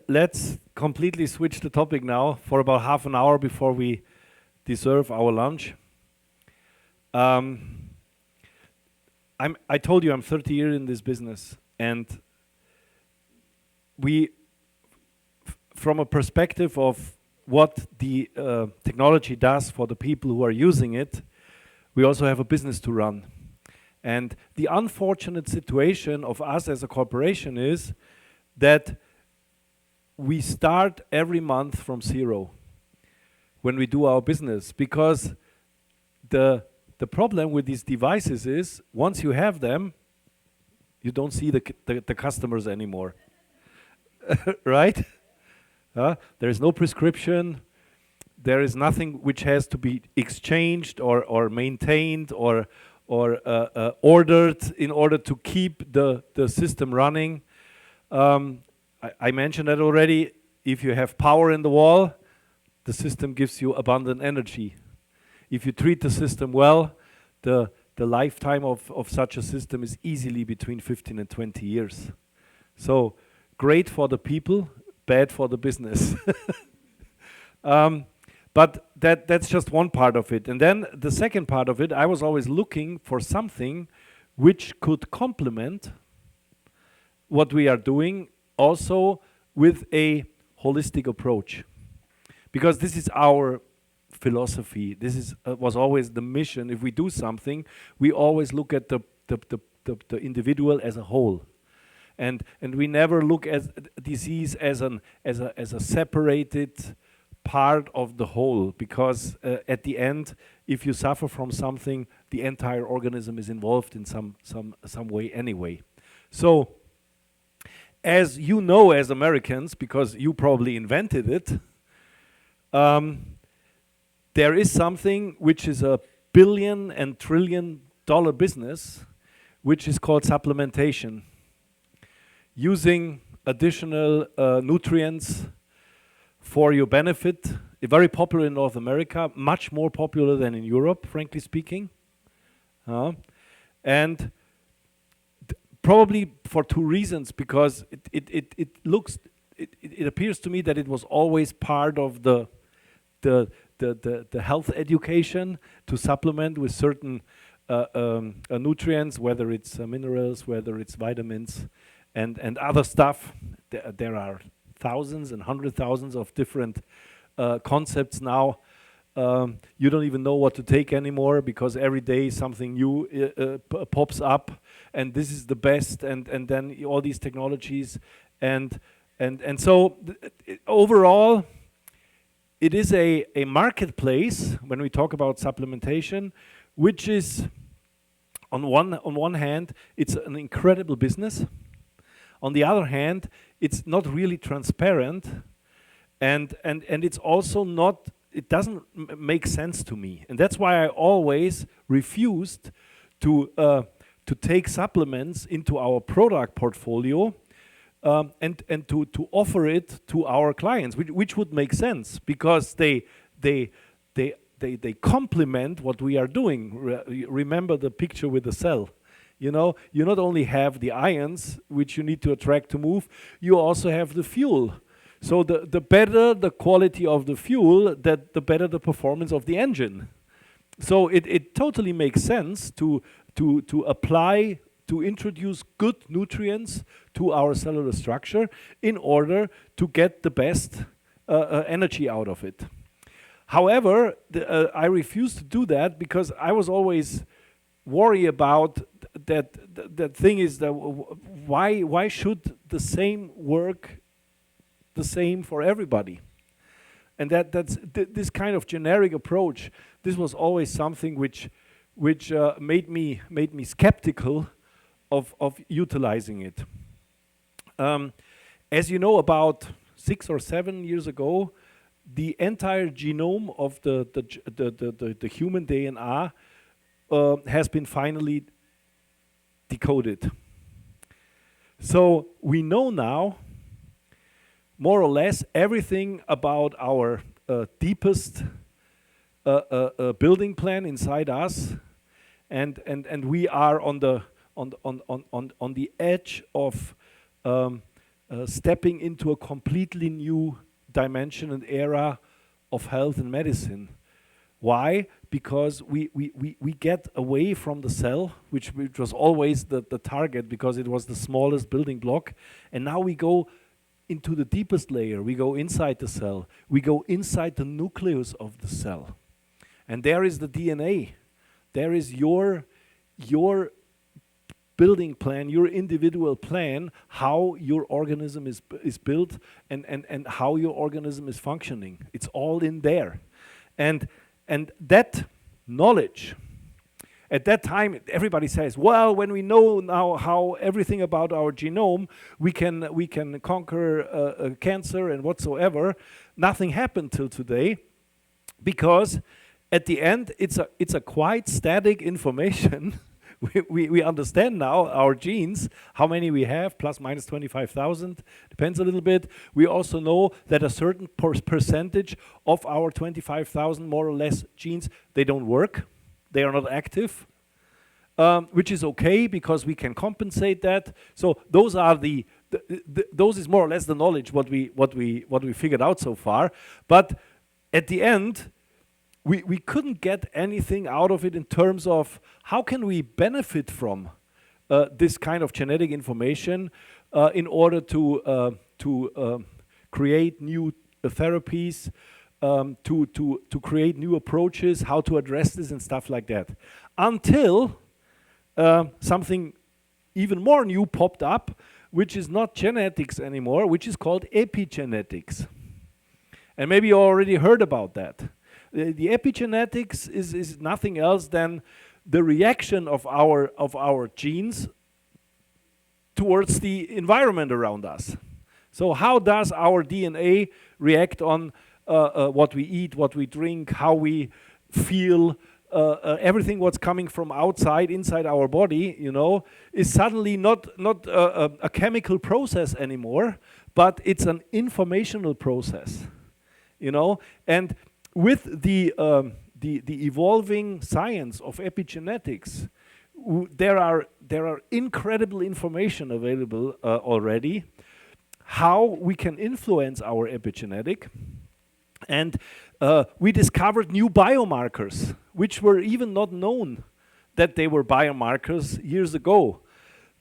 let's completely switch the topic now for about half an hour before we deserve our lunch. I told you I'm 30 years in this business, and from a perspective of what the technology does for the people who are using it, we also have a business to run. And the unfortunate situation of us as a corporation is that we start every month from zero when we do our business, because the problem with these devices is once you have them, you don't see the customers anymore. Right? There is no prescription. There is nothing which has to be exchanged or maintained or ordered in order to keep the system running. I mentioned that already. If you have power in the wall, the system gives you abundant energy. If you treat the system well, the lifetime of such a system is easily between 15 and 20 years. So great for the people, bad for the business. But that's just one part of it. And then the second part of it, I was always looking for something which could complement what we are doing, also with a holistic approach. Because this is our philosophy. This is was always the mission. If we do something, we always look at the individual as a whole. And we never look at disease as a separated part of the whole, because at the end, if you suffer from something, the entire organism is involved in some way anyway. So, as you know, as Americans, because you probably invented it, there is something which is a billion and trillion dollar business, which is called supplementation. Using additional nutrients for your benefit, very popular in North America, much more popular than in Europe, frankly speaking. And probably for two reasons, because it appears to me that it was always part of the health education to supplement with certain nutrients, whether it's minerals, whether it's vitamins, and other stuff. There are thousands and 100,000s of different concepts now. You don't even know what to take anymore, because every day something new pops up, and this is the best, and then all these technologies, and so overall, it is a marketplace when we talk about supplementation, which is on one hand, it's an incredible business. On the other hand, it's not really transparent, and it's also not. It doesn't make sense to me, and that's why I always refused to take supplements into our product portfolio, and to offer it to our clients, which would make sense, because they complement what we are doing. Remember the picture with the cell. You know, you not only have the ions, which you need to attract to move, you also have the fuel. So the better the quality of the fuel, the better the performance of the engine. So it totally makes sense to apply, to introduce good nutrients to our cellular structure in order to get the best energy out of it. However, I refuse to do that, because I was always worried about that thing is that why should the same work the same for everybody? And that's this kind of generic approach. This was always something which made me skeptical of utilizing it. As you know, about 6 or 7 years ago, the entire genome of the human DNA has been finally decoded. So we know now more or less everything about our deepest building plan inside us, and we are on the edge of stepping into a completely new dimension and era of health and medicine. Why? Because we get away from the cell, which was always the target because it was the smallest building block, and now we go into the deepest layer. We go inside the cell. We go inside the nucleus of the cell. And there is the DNA. There is your building plan, your individual plan, how your organism is built and how your organism is functioning. It's all in there. And that knowledge, at that time, everybody says, well, when we know now how everything about our genome, we can conquer cancer and whatsoever. Nothing happened till today, because at the end, it's a quite static information. we understand now our genes, how many we have, plus minus 25,000, depends a little bit. We also know that a certain percentage of our 25,000 more or less genes, they don't work, they are not active, which is okay because we can compensate that. So those are those is more or less the knowledge what we figured out so far. But at the end, we couldn't get anything out of it in terms of how can we benefit from this kind of genetic information in order to create new therapies, to create new approaches, how to address this and stuff like that. Until something even more new popped up, which is not genetics anymore, which is called epigenetics. And maybe you already heard about that. The epigenetics is nothing else than the reaction of our genes towards the environment around us. So how does our DNA react on what we eat, what we drink, how we feel, everything what's coming from outside, inside our body, you know, is suddenly not a chemical process anymore, but it's an informational process, you know. And with the evolving science of epigenetics, there are incredible information available already, how we can influence our epigenetic. And we discovered new biomarkers, which were even not known that they were biomarkers years ago.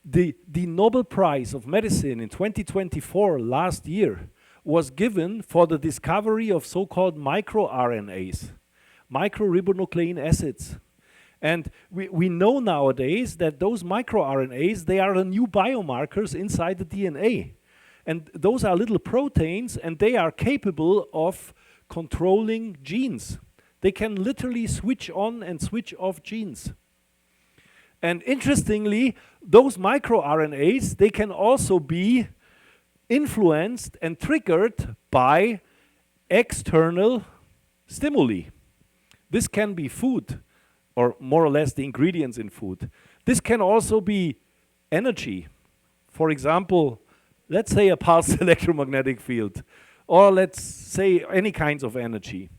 The Nobel Prize of Medicine in 2024, last year, was given for the discovery of so-called microRNAs, microribonucleic acids. And we know nowadays that those microRNAs, they are the new biomarkers inside the DNA. And those are little proteins, and they are capable of controlling genes. They can literally switch on and switch off genes. And interestingly, those microRNAs, they can also be influenced and triggered by external stimuli. This can be food, or more or less the ingredients in food. This can also be energy. For example, let's say a pulsed electromagnetic field, or let's say any kinds of energy.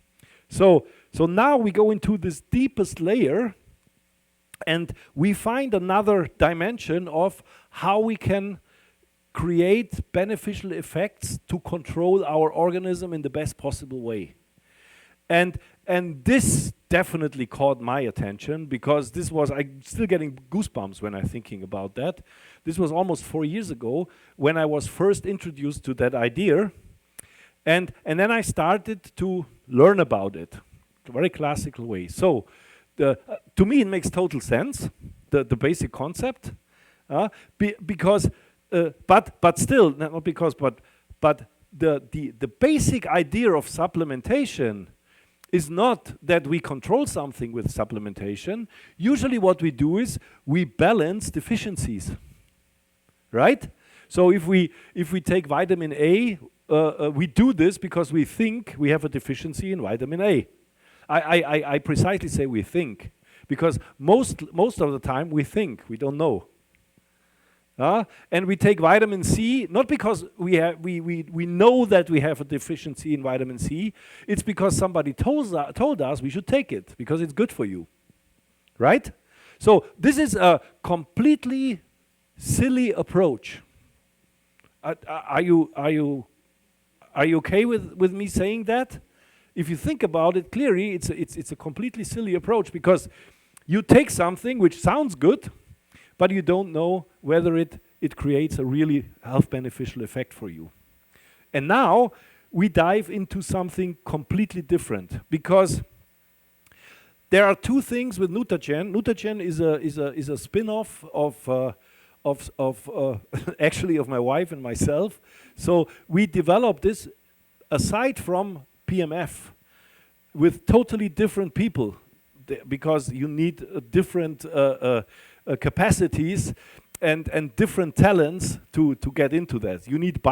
So now we go into this deepest layer, and we find another dimension of how we can create beneficial effects to control our organism in the best possible way. And this definitely caught my attention, because this was, I'm still getting goosebumps when I'm thinking about that. This was almost 4 years ago when I was first introduced to that idea. And then I started to learn about it, a very classical way. So to me it makes total sense, the basic concept, because but still, not because, but the basic idea of supplementation is not that we control something with supplementation. Usually what we do is we balance deficiencies, right? So if we take vitamin A, we do this because we think we have a deficiency in vitamin A. I precisely say we think, because most of the time we think, we don't know. And we take vitamin C, not because we know that we have a deficiency in vitamin C, it's because somebody told us we should take it, because it's good for you, right? So this is a completely silly approach. Are you okay with me saying that? If you think about it clearly, it's a completely silly approach, because you take something which sounds good, but you don't know whether it creates a really health beneficial effect for you. And now we dive into something completely different, because there are two things with NUTAGEN. NUTAGEN is a spin-off of actually of my wife and myself. So we developed this aside from PMF with totally different people, because you need different capacities and different talents to get into that. You need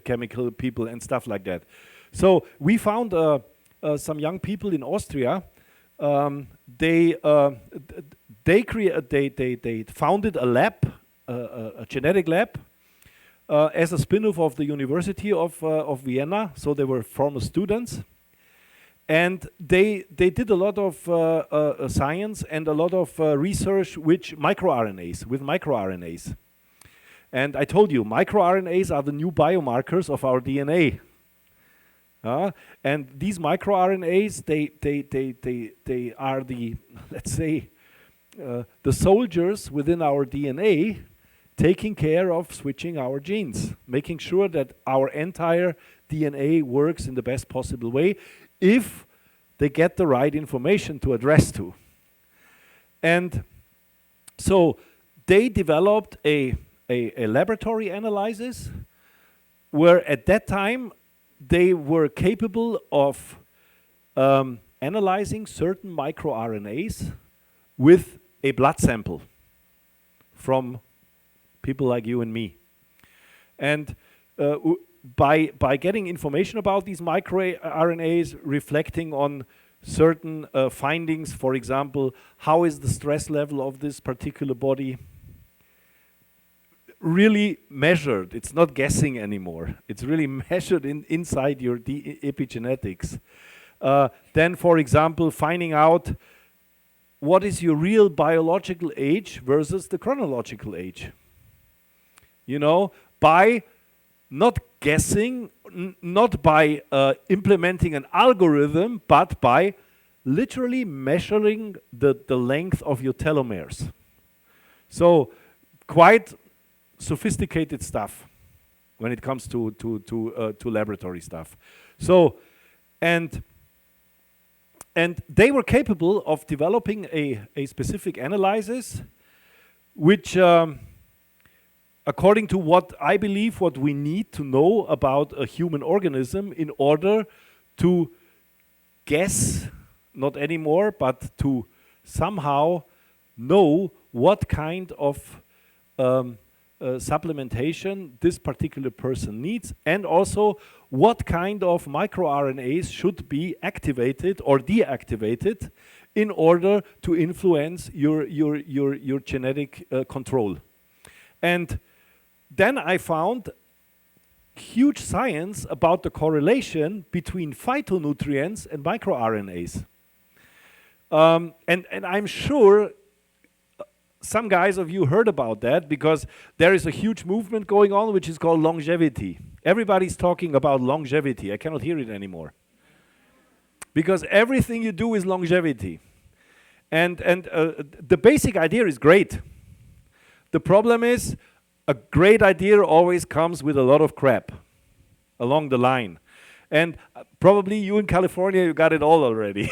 chemical people and stuff like that. So we found some young people in Austria. They founded a lab, a genetic lab, as a spin-off of the University of Vienna. So they were former students, and they did a lot of science and a lot of research with microRNAs. And I told you, microRNAs are the new biomarkers of our DNA. And these microRNAs, they are the, let's say, the soldiers within our DNA, taking care of switching our genes, making sure that our entire DNA works in the best possible way, if they get the right information to address to. And so they developed a laboratory analysis where at that time they were capable of analyzing certain microRNAs with a blood sample from people like you and me. And by getting information about these microRNAs, reflecting on certain findings, for example, how is the stress level of this particular body, really measured. It's not guessing anymore. It's really measured inside your epigenetics. Then, for example, finding out what is your real biological age versus the chronological age. You know, by not guessing, not by implementing an algorithm, but by literally measuring the length of your telomeres. So, quite sophisticated stuff when it comes to laboratory stuff. So, and they were capable of developing a specific analysis, which, according to what I believe, what we need to know about a human organism in order to guess, not anymore, but to somehow know what kind of supplementation this particular person needs, and also what kind of microRNAs should be activated or deactivated in order to influence your genetic control. And then I found huge science about the correlation between phytonutrients and microRNAs. And I'm sure some guys of you heard about that, because there is a huge movement going on which is called longevity. Everybody's talking about longevity. I cannot hear it anymore, because everything you do is longevity. And the basic idea is great. The problem is, a great idea always comes with a lot of crap along the line. And probably you in California, you got it all already.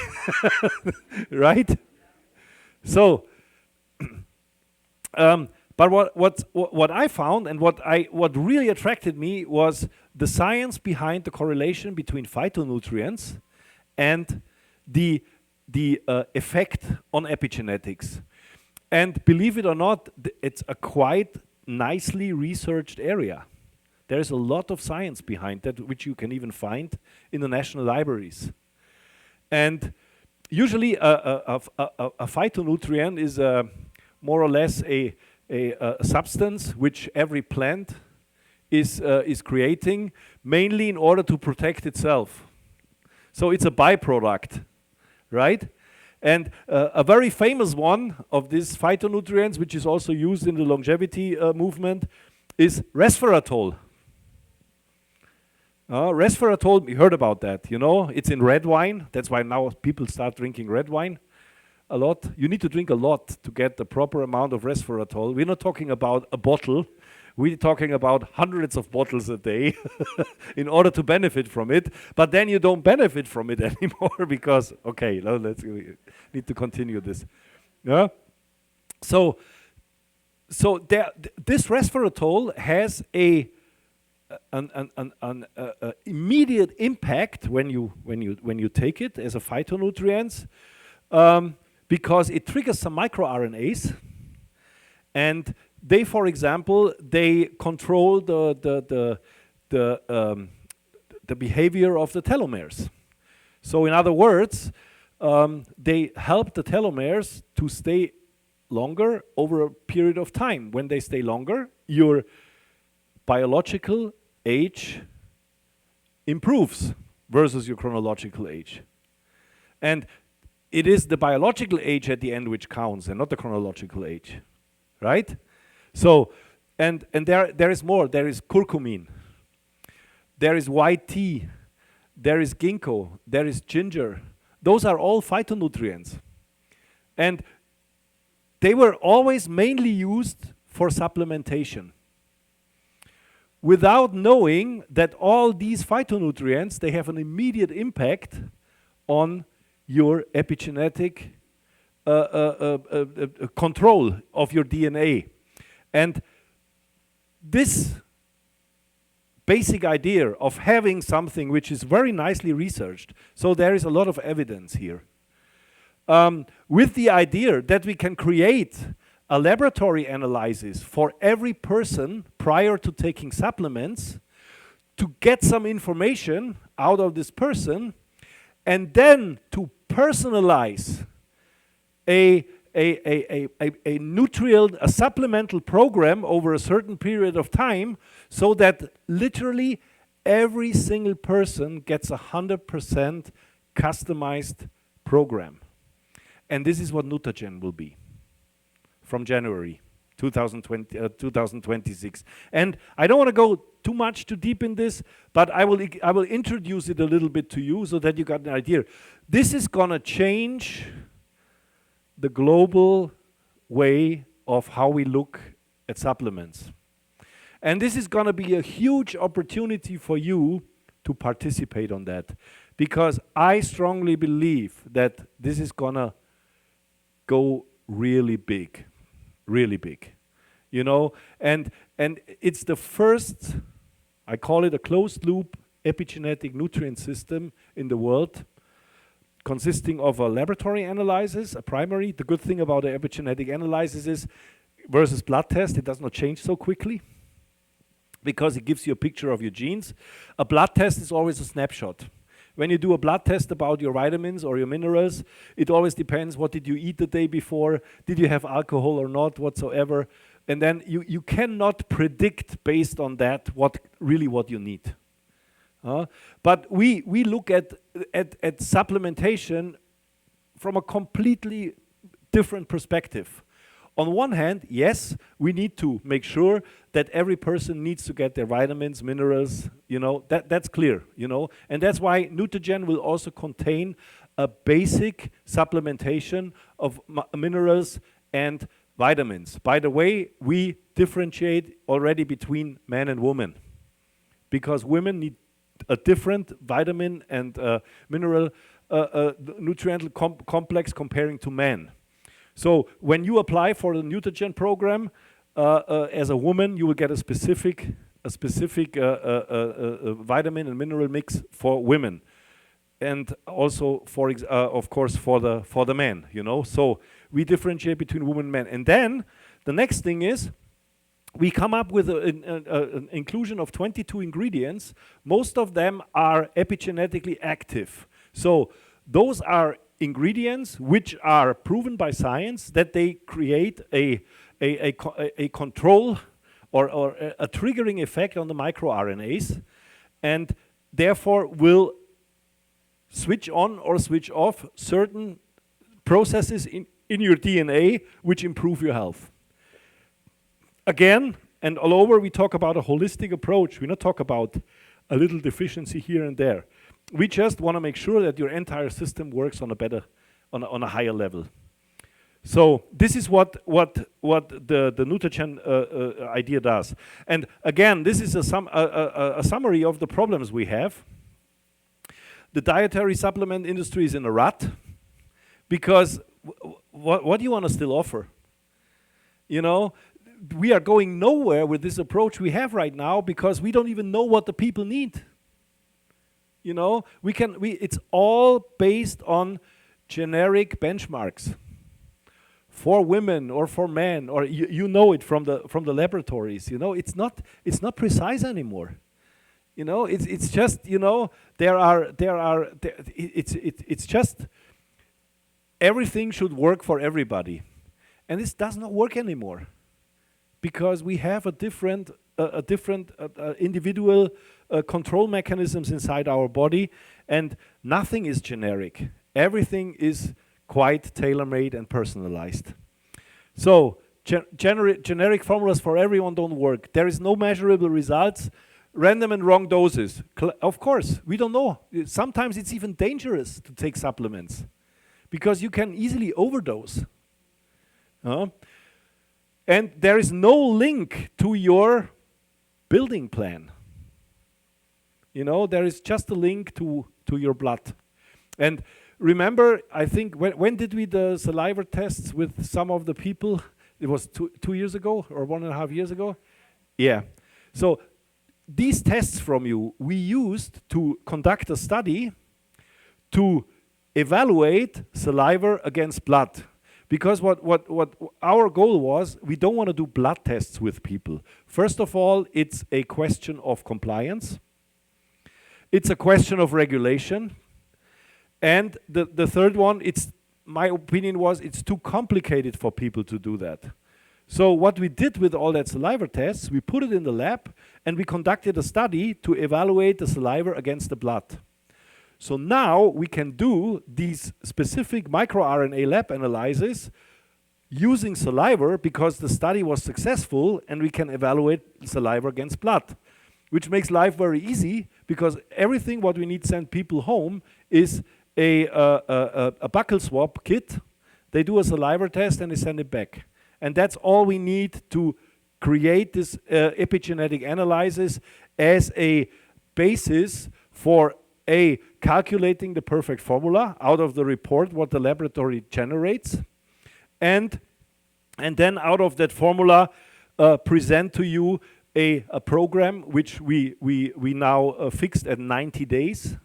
Right? So, but what I found, and what really attracted me, was the science behind the correlation between phytonutrients and the effect on epigenetics. And believe it or not, it's a quite nicely researched area. There's a lot of science behind that, which you can even find in the national libraries. And usually a phytonutrient is more or less a substance which every plant is creating, mainly in order to protect itself. So it's a byproduct, right? And a very famous one of these phytonutrients, which is also used in the longevity movement, is resveratrol. Resveratrol, we heard about that, you know, it's in red wine. That's why now people start drinking red wine a lot. You need to drink a lot to get the proper amount of resveratrol. We're not talking about a bottle. We're talking about hundreds of bottles a day in order to benefit from it. But then you don't benefit from it anymore because, okay, now we need to continue this. Yeah. So this resveratrol has an immediate impact when you take it as a phytonutrient, because it triggers some microRNAs, and they, for example, they control the behavior of the telomeres. So in other words, they help the telomeres to stay longer over a period of time. When they stay longer, your biological age improves versus your chronological age. And it is the biological age at the end which counts and not the chronological age, right? So, and there is more. There is curcumin, there is white tea, there is ginkgo, there is ginger. Those are all phytonutrients. And they were always mainly used for supplementation, without knowing that all these phytonutrients, they have an immediate impact on your epigenetic control of your DNA. And this basic idea of having something which is very nicely researched, so there is a lot of evidence here, with the idea that we can create a laboratory analysis for every person prior to taking supplements to get some information out of this person, and then to personalize a nutrient, a supplemental program over a certain period of time, so that literally every single person gets 100% customized program. And this is what NUTAGEN will be from January 2026. And I don't want to go too much too deep in this, but I will introduce it a little bit to you so that you got an idea. This is going to change the global way of how we look at supplements. And this is going to be a huge opportunity for you to participate on that, because I strongly believe that this is going to go really big, you know, and it's the first, I call it a closed loop epigenetic nutrient system in the world, consisting of a laboratory analysis, a primary. The good thing about the epigenetic analysis is, versus blood test, it does not change so quickly, because it gives you a picture of your genes. A blood test is always a snapshot. When you do a blood test about your vitamins or your minerals, it always depends, what did you eat the day before, did you have alcohol or not whatsoever, and then you cannot predict based on that what you need. But we look at supplementation from a completely different perspective. On one hand, yes, we need to make sure that every person needs to get their vitamins, minerals, you know, that's clear, you know, and that's why NUTAGEN will also contain a basic supplementation of minerals and vitamins. By the way, we differentiate already between man and woman, because women need a different vitamin and mineral nutrient complex comparing to men. So when you apply for the NUTAGEN program as a woman, you will get a specific vitamin and mineral mix for women, and also for of course for the men. You know, so we differentiate between women and men. And then the next thing is, we come up with an inclusion of 22 ingredients. Most of them are epigenetically active. So those are ingredients which are proven by science that they create a control or a triggering effect on the microRNAs, and therefore will switch on or switch off certain processes in your DNA which improve your health. Again, And all over we talk about a holistic approach. We not talk about a little deficiency here and there. We just want to make sure that your entire system works on a better, on a higher level. So this is what the NUTAGEN idea does. And again, this is a summary of the problems we have. The dietary supplement industry is in a rut because what do you want to still offer? You know, we are going nowhere with this approach we have right now because we don't even know what the people need. You know, it's all based on generic benchmarks for women or for men, or you know it from the laboratories. You know, it's not precise anymore. You know, it's just, you know, it's just everything should work for everybody, and this does not work anymore because we have a different individual control mechanisms inside our body, and nothing is generic. Everything is quite tailor-made and personalized. So generic formulas for everyone don't work. There is no measurable results. Random and wrong doses. Of course, we don't know. Sometimes it's even dangerous to take supplements because you can easily overdose. And there is no link to your building plan. You know, there is just a link to your blood. And remember, I think, when did we do the saliva tests with some of the people? It was 2 years ago or 1.5 years ago? Yeah. So these tests from you, we used to conduct a study to evaluate saliva against blood. Because what our goal was, we don't want to do blood tests with people. First of all, it's a question of compliance. It's a question of regulation. And the third one, my opinion was, it's too complicated for people to do that. So what we did with all that saliva tests, we put it in the lab and we conducted a study to evaluate the saliva against the blood. So now we can do these specific microRNA lab analyses using saliva because the study was successful and we can evaluate saliva against blood, which makes life very easy because everything what we need to send people home is a buccal swab kit. They do a saliva test and they send it back. And that's all we need to create this epigenetic analysis as a basis for calculating the perfect formula out of the report what the laboratory generates, and then out of that formula present to you a program which we now fixed at 90 days.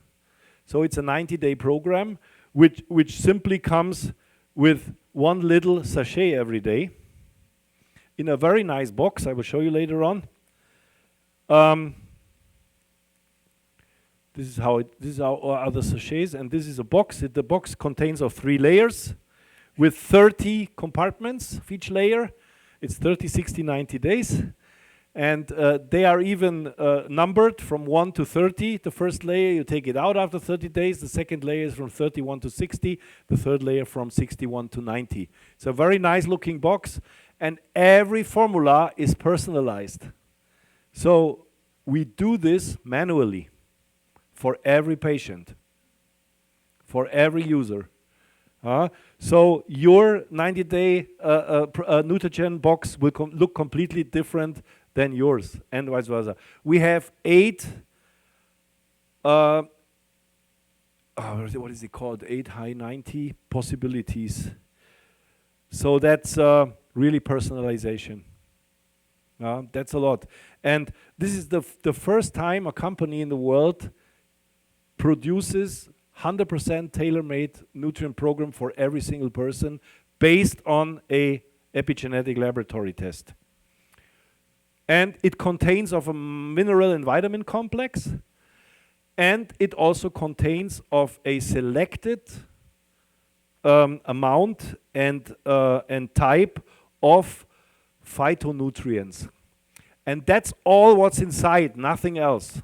So it's a 90-day program which simply comes with one little sachet every day in a very nice box. I will show you later on. This is our other sachets, and this is a box. The box contains of 3 layers with 30 compartments of each layer. It's 30, 60, 90 days. And they are even numbered from 1 to 30. The first layer, you take it out after 30 days. The second layer is from 31 to 60. The third layer from 61 to 90. It's a very nice looking box. And every formula is personalized. So we do this manually for every patient, for every user. So your 90-day NUTAGEN box will look completely different than yours, and vice versa. We have 8, what is it called? 8 high 90 possibilities. So that's really personalization. That's a lot. And this is the first time a company in the world produces 100% tailor-made nutrient program for every single person based on a epigenetic laboratory test. And it contains of a mineral and vitamin complex, and it also contains of a selected amount and type of phytonutrients. And that's all what's inside, nothing else.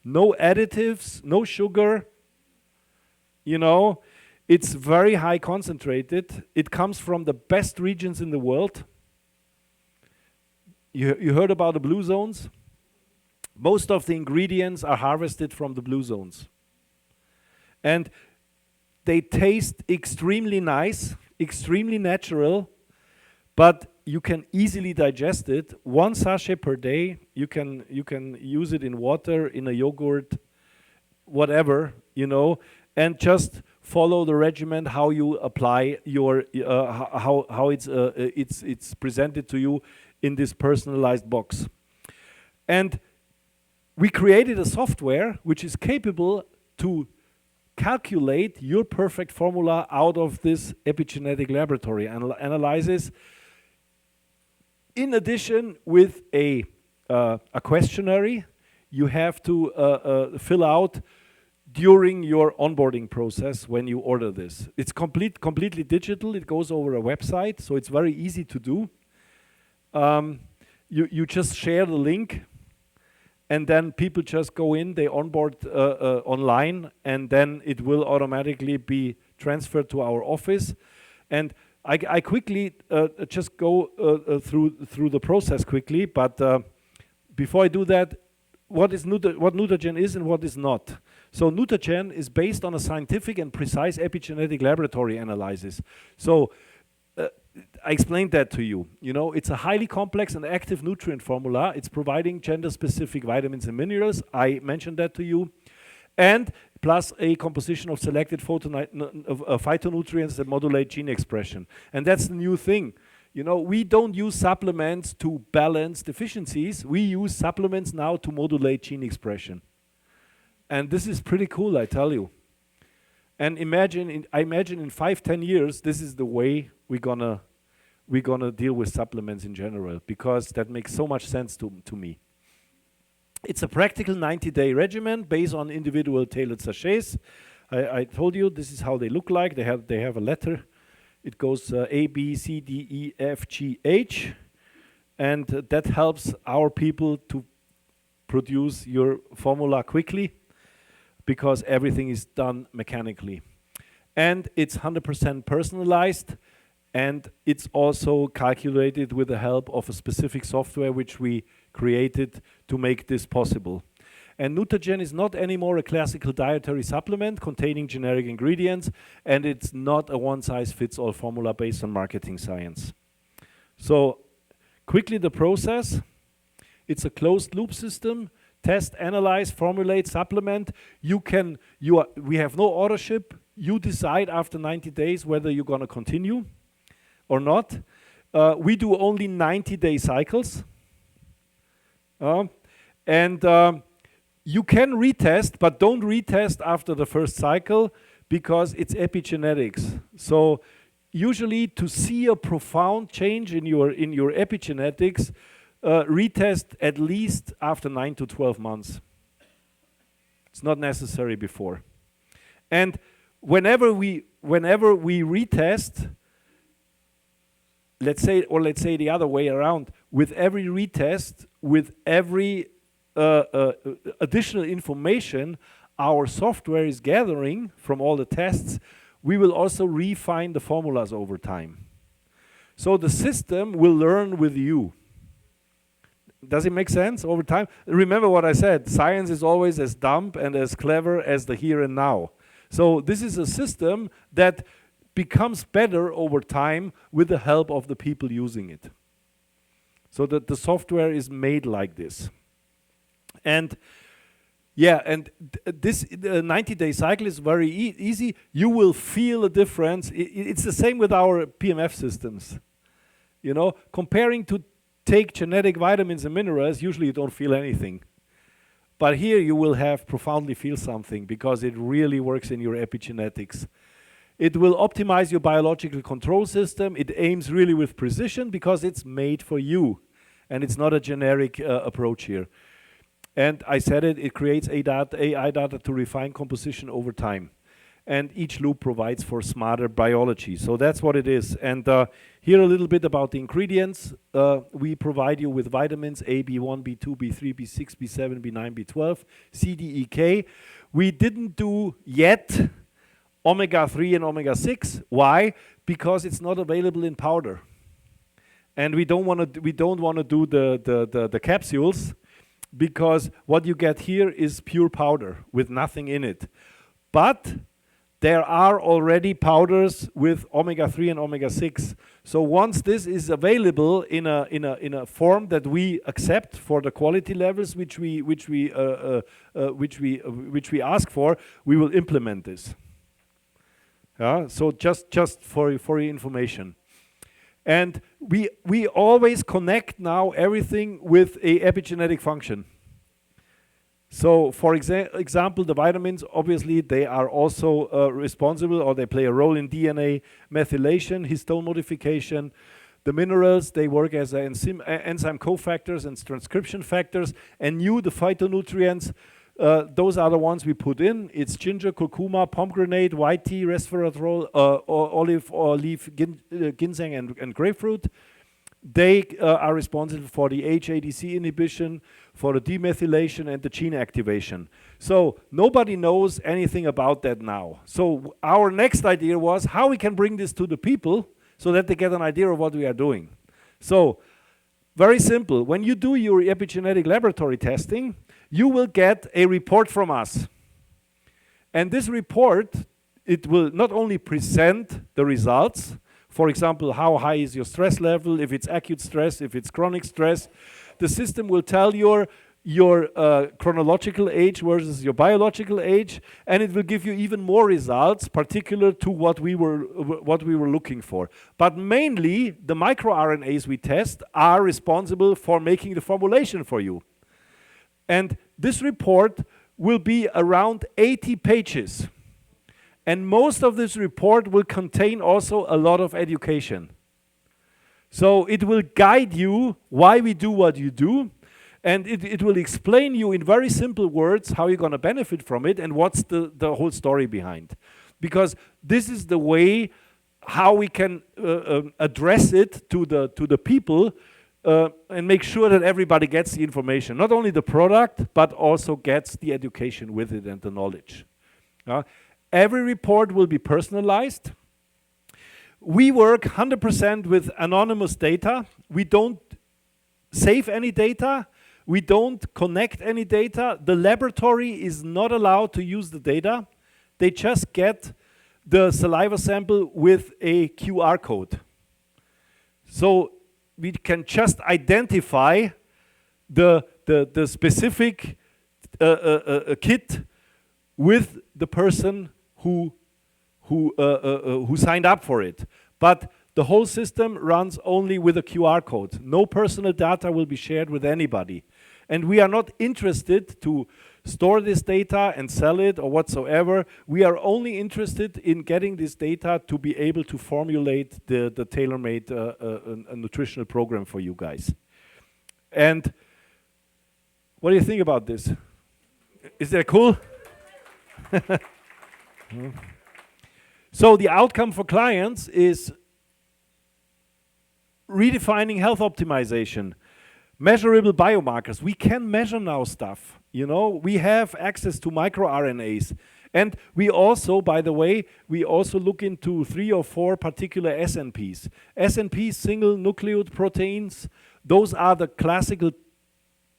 No additives, no sugar. You know, it's very high concentrated. It comes from the best regions in the world. You heard about the blue zones? Most of the ingredients are harvested from the blue zones. And they taste extremely nice, extremely natural, but you can easily digest it. 1 sachet per day, you can use it in water, in a yogurt, whatever, you know, and just follow the regimen, how you apply your, how it's presented to you in this personalized box. And we created a software which is capable to calculate your perfect formula out of this epigenetic laboratory analysis. In addition, with a questionnaire you have to fill out during your onboarding process when you order this. It's completely digital. It goes over a website, so it's very easy to do. You just share the link, and then people just go in, they onboard online, and then it will automatically be transferred to our office. And I quickly just go through the process quickly, but before I do that, what NUTAGEN is and what is not. So NUTAGEN is based on a scientific and precise epigenetic laboratory analysis. So I explained that to you. You know, it's a highly complex and active nutrient formula. It's providing gender-specific vitamins and minerals. I mentioned that to you. And plus a composition of selected phytonutrients that modulate gene expression. And that's the new thing. You know, we don't use supplements to balance deficiencies. We use supplements now to modulate gene expression. And this is pretty cool, I tell you. And I imagine in 5-10 years, this is the way we're gonna deal with supplements in general, because that makes so much sense to me. It's a practical 90-day regimen based on individual tailored sachets. I told you this is how they look like. They have a letter. It goes A, B, C, D, E, F, G, H. And that helps our people to produce your formula quickly, because everything is done mechanically. And it's 100% personalized, and it's also calculated with the help of a specific software which we created to make this possible. And NUTAGEN is not anymore a classical dietary supplement containing generic ingredients, and it's not a one-size-fits-all formula based on marketing science. So quickly the process. It's a closed-loop system. Test, analyze, formulate, supplement. We have no authorship. You decide after 90 days whether you're going to continue or not. We do only 90-day cycles. And you can retest, but don't retest after the first cycle, because it's epigenetics. So usually to see a profound change in your epigenetics, retest at least after 9 to 12 months. It's not necessary before. And whenever we retest, let's say the other way around, with every retest, with every additional information our software is gathering from all the tests, we will also refine the formulas over time. So the system will learn with you. Does it make sense over time? Remember what I said, science is always as dumb and as clever as the here and now. So this is a system that becomes better over time with the help of the people using it. So that the software is made like this. And yeah, and this 90-day cycle is very easy. You will feel a difference. It's the same with our PMF systems. You know, comparing to take genetic vitamins and minerals, usually you don't feel anything. But here you will profoundly feel something, because it really works in your epigenetics. It will optimize your biological control system. It aims really with precision, because it's made for you. And it's not a generic approach here. And I said it creates AI data to refine composition over time. And each loop provides for smarter biology. So that's what it is. And here a little bit about the ingredients. We provide you with vitamins A, B1, B2, B3, B6, B7, B9, B12, C, D, E, K. We didn't do yet omega-3 and omega-6. Why? Because it's not available in powder. and we don't want to do the capsules, because what you get here is pure powder with nothing in it. But there are already powders with omega-3 and omega-6. So once this is available in a form that we accept for the quality levels which we ask for, we will implement this. So just for your information. And we always connect now everything with a epigenetic function. So, for example, the vitamins, obviously, they are also responsible, or they play a role in DNA methylation, histone modification. The minerals, they work as enzyme cofactors and transcription factors. And the phytonutrients, those are the ones we put in. It's ginger, curcuma, pomegranate, white tea, resveratrol, olive leaf, ginseng, and grapefruit. They are responsible for the HADC inhibition, for the demethylation, and the gene activation. So nobody knows anything about that now. So our next idea was how we can bring this to the people so that they get an idea of what we are doing. So very simple. When you do your epigenetic laboratory testing, you will get a report from us. And this report, it will not only present the results, for example, how high is your stress level, if it's acute stress, if it's chronic stress. The system will tell your chronological age versus your biological age, and it will give you even more results, particular to what we were looking for. But mainly, the microRNAs we test are responsible for making the formulation for you. And this report will be around 80 pages. And most of this report will contain also a lot of education. So it will guide you why we do what you do, and it will explain you in very simple words how you're going to benefit from it and what's the whole story behind. Because this is the way how we can address it to the people and make sure that everybody gets the information. Not only the product, but also gets the education with it and the knowledge. Every report will be personalized. We work 100% with anonymous data. We don't save any data. We don't connect any data. The laboratory is not allowed to use the data. They just get the saliva sample with a QR code. So we can just identify the specific kit with the person who signed up for it. But the whole system runs only with a QR code. No personal data will be shared with anybody. And we are not interested to store this data and sell it or whatsoever. We are only interested in getting this data to be able to formulate the tailor-made nutritional program for you guys. And what do you think about this? Is that cool? So the outcome for clients is redefining health optimization, measurable biomarkers. We can measure now stuff, we have access to microRNAs. And we also, by the way, we also look into 3 or 4 particular SNPs. SNPs, single nucleotide proteins, those are the classical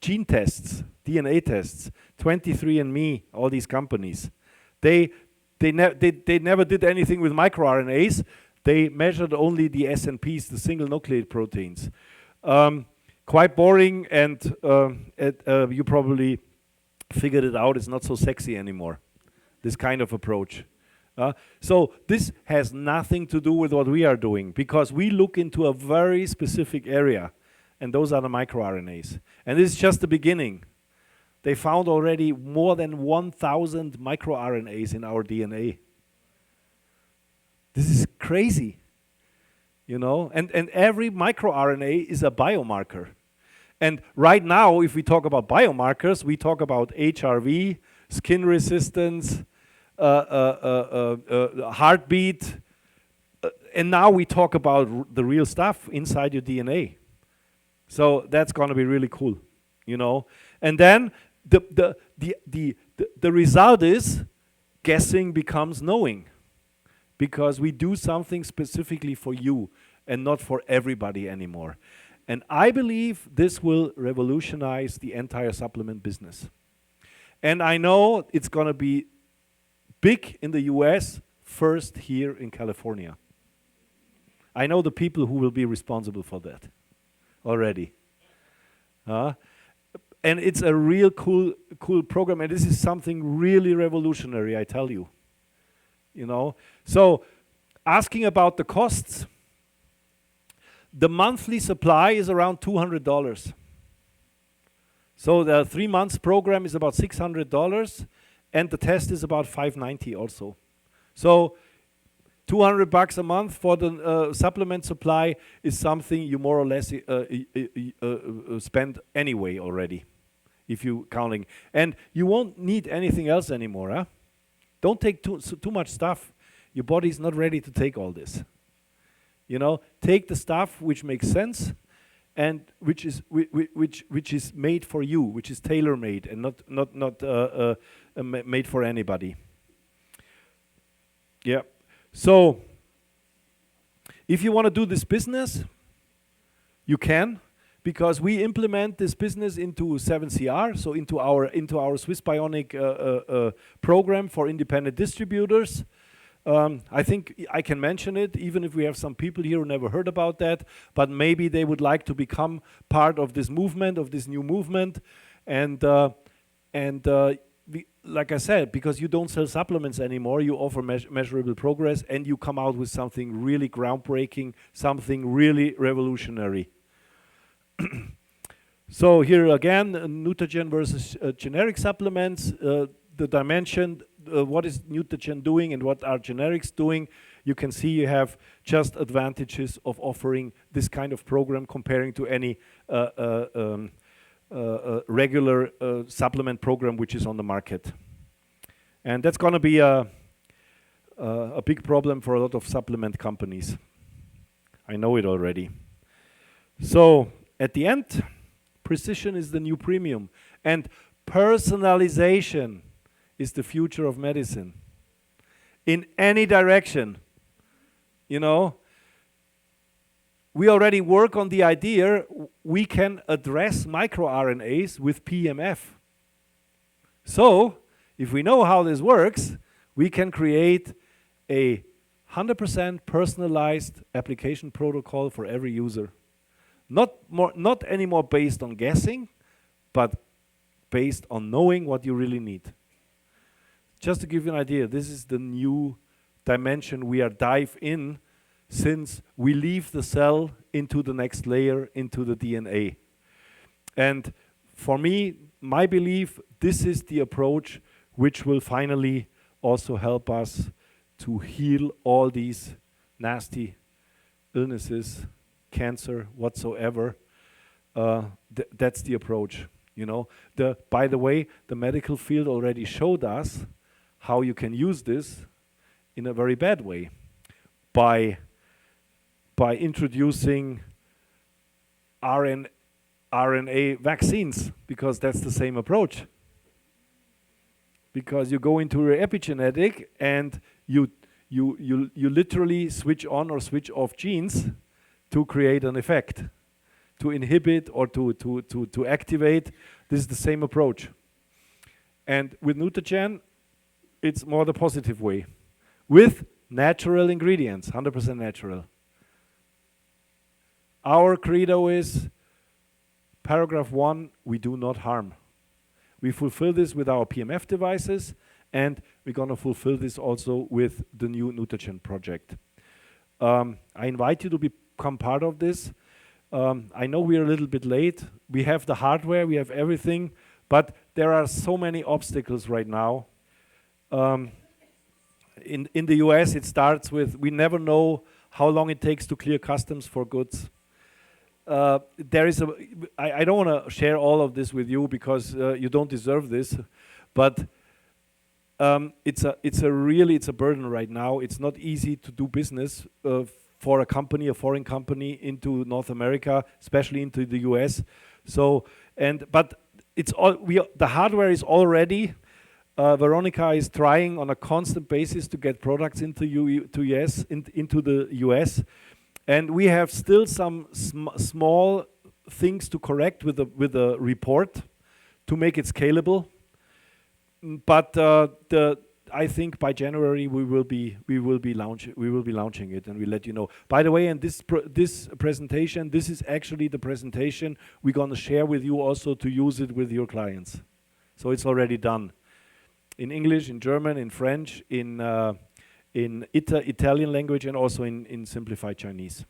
gene tests, DNA tests, 23andMe, all these companies. They never did anything with microRNAs. They measured only the SNPs, the single nucleotide proteins. Quite boring, and you probably figured it out. It's not so sexy anymore, this kind of approach. So this has nothing to do with what we are doing, because we look into a very specific area, and those are the microRNAs. And this is just the beginning. They found already more than 1,000 microRNAs in our DNA. This is crazy, and every microRNA is a biomarker. And right now, if we talk about biomarkers, we talk about HRV, skin resistance, heartbeat, and now we talk about the real stuff inside your DNA. So that's going to be really cool, And then the result is guessing becomes knowing, because we do something specifically for you. and not for everybody anymore. And I believe this will revolutionize the entire supplement business. And I know it's going to be big in the US, first here in California. I know the people who will be responsible for that already. And it's a real cool program, and this is something really revolutionary, I tell you. You know, so asking about the costs, the monthly supply is around $200. So the 3 months program is about $600, and the test is about $590 also. So $200 a month for the supplement supply is something you more or less spend anyway already, if you counting. And you won't need anything else anymore. Huh? Don't take too much stuff. Your body's not ready to take all this. You know, take the stuff which makes sense, and which is made for you, which is tailor-made and not made for anybody. Yeah. So, if you want to do this business, you can, because we implement this business into 7CR, so into our Swiss Bionic program for independent distributors. I think I can mention it, even if we have some people here who never heard about that, but maybe they would like to become part of this movement, of this new movement, and like I said, because you don't sell supplements anymore, you offer measurable progress, and you come out with something really groundbreaking, something really revolutionary. So here again, NUTAGEN versus generic supplements, the dimension, what is NUTAGEN doing and what are generics doing. You can see you have just advantages of offering this kind of program comparing to any regular supplement program which is on the market. And that's going to be a big problem for a lot of supplement companies. I know it already. So at the end, precision is the new premium, and personalization is the future of medicine. In any direction, you know, we already work on the idea we can address microRNAs with PMF. So, if we know how this works, we can create a 100% personalized application protocol for every user. Not anymore based on guessing, but based on knowing what you really need. Just to give you an idea, this is the new dimension we are dive in since we leave the cell into the next layer, into the DNA. And for me, my belief, this is the approach which will finally also help us to heal all these nasty illnesses, cancer, whatsoever. That's the approach. You know, by the way, the medical field already showed us how you can use this in a very bad way by introducing RNA vaccines, because that's the same approach. Because you go into your epigenetic and you literally switch on or switch off genes to create an effect, to inhibit or to activate. This is the same approach. And with NUTAGEN, it's more the positive way, with natural ingredients, 100% natural. Our credo is, paragraph 1, we do not harm. We fulfill this with our PMF devices, and we're going to fulfill this also with the new NUTAGEN project. I invite you to become part of this. I know we're a little bit late. We have the hardware, we have everything, but there are so many obstacles right now. In the US, it starts with, we never know how long it takes to clear customs for goods. There is I don't want to share all of this with you because you don't deserve this, but it's a burden right now. It's not easy to do business for a company, a foreign company, into North America, especially into the US. So but it's all the hardware is already. Veronica is trying on a constant basis to get products into the US, And we have still some small things to correct with the report to make it scalable. But I think by January we will be launching it, and we'll let you know. By the way, in this presentation, this is actually the presentation we're going to share with you also to use it with your clients. So it's already done in English, in German, in French, in Italian language, and also in simplified Chinese.